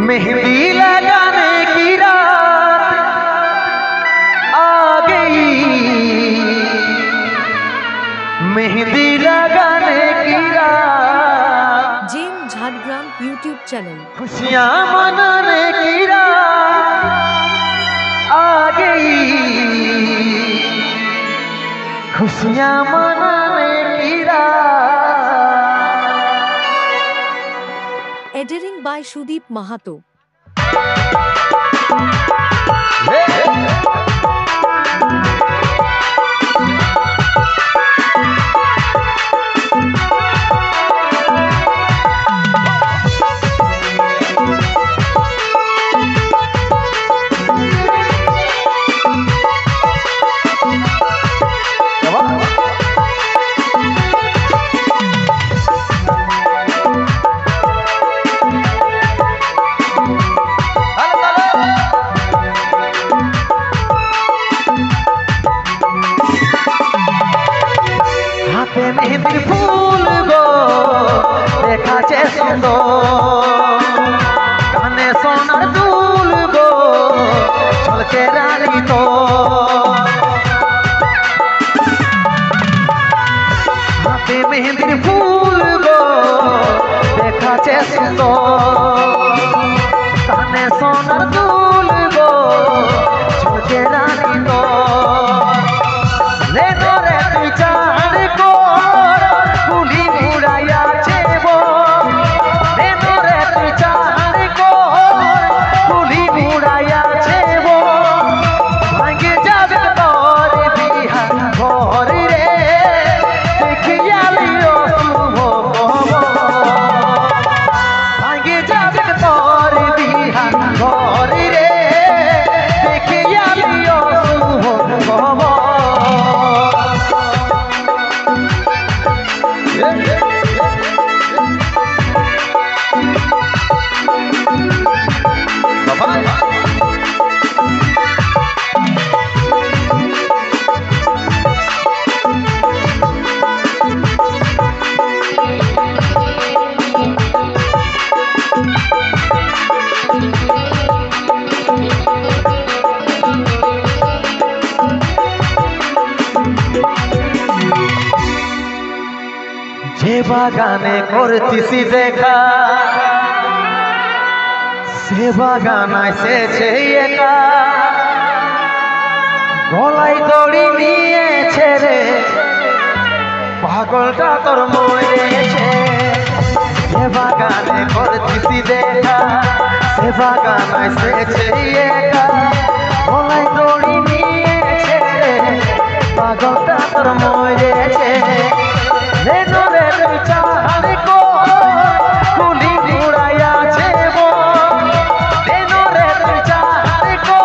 मेहंदी लगाने की रात आ गई, मेहंदी लगाने की रात। Gem Jhargram YouTube channel. खुशियाँ मनाने की रात आ गई, खुशियाँ मनाने की रात। एडिटिंग बाय सुदीप महातो। मेहंदी फूल गो देखा चे सुंदर, काने सोनार दुल गो छलके रानी तो। हाथे मेहंदी फूल गो देखा चे सुंदर, काने सोनार दुल गो छलके रानी तो। ले रे तू चाँद को कुली मुड़ाया छेबो, ले रे तू चाँद को कुली मुड़ाया छेबो। भांगे जाबे तोर बिहा घर रे देखिया लियो शुभ खबर। भांगे जाबे तोर बिहा घर रे देखिया लियो शुभ खबर। যে বাগানে করতিসি দেখা, সে বাগান এসেছে একা। গলায় দড়ি নিয়েছে রে পাগলটা তোর মরেছে। যে বাগানে করতিসি দেখা, সে বাগান এসেছে একা। গলায় দড়ি নিয়েছে রে পাগলটা তোর মরেছে। लेनो रे तू चाँद को कुली मुड़ाया छेबो, लेनो रे तू चाँद को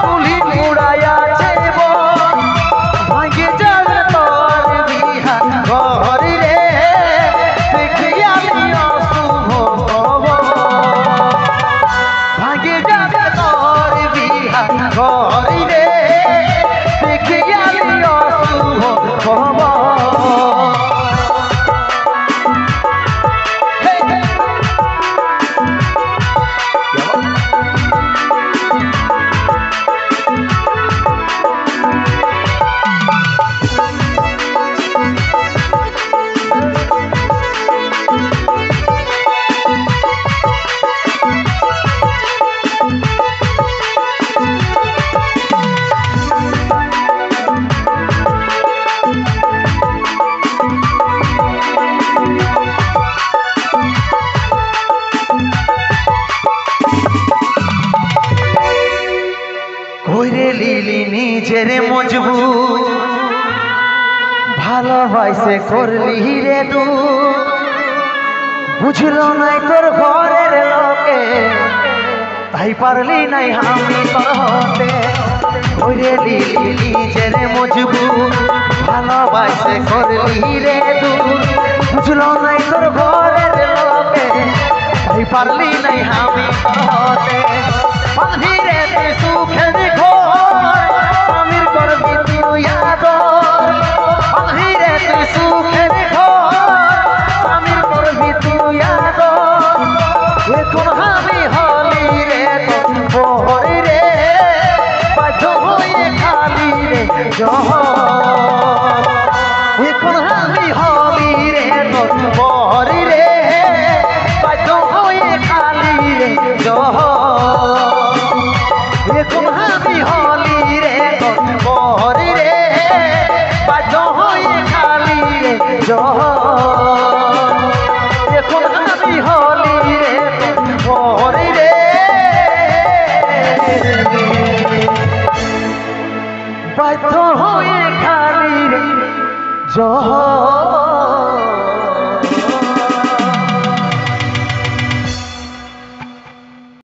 कुली मुड़ाया छेबो। भांगे जल तोर बिहा घर रे देखिया लियो शुभ खबर। भांगे जल तोर बिहा घर रे देखिया लियो शुभ खबर। কইরে লিলি নিজের মজবুত, ভালোবাসে করলি রে তু। বুঝলো নাই তোর ঘরের লোকে, তাই পারলি নাই আমি তোর হতে। কইরে লিলি নিজের মজবুত, ভালোবাসে করলি রে তু। বুঝলো নাই তোর ঘরের লোকে, তাই পারলি নাই আমি তোর হতে। বাঁধি রে তুই সুখের ঘর, স্বামীর করবি তুই আদর। বাঁধি রে তুই সুখের ঘর, স্বামীর করবি তুই আদর। এখন আমি বাধ্য হয়ে খালি রে জহর এখন আমি হলি রে হরি রে বাধ্য হয়ে খালি রে জহর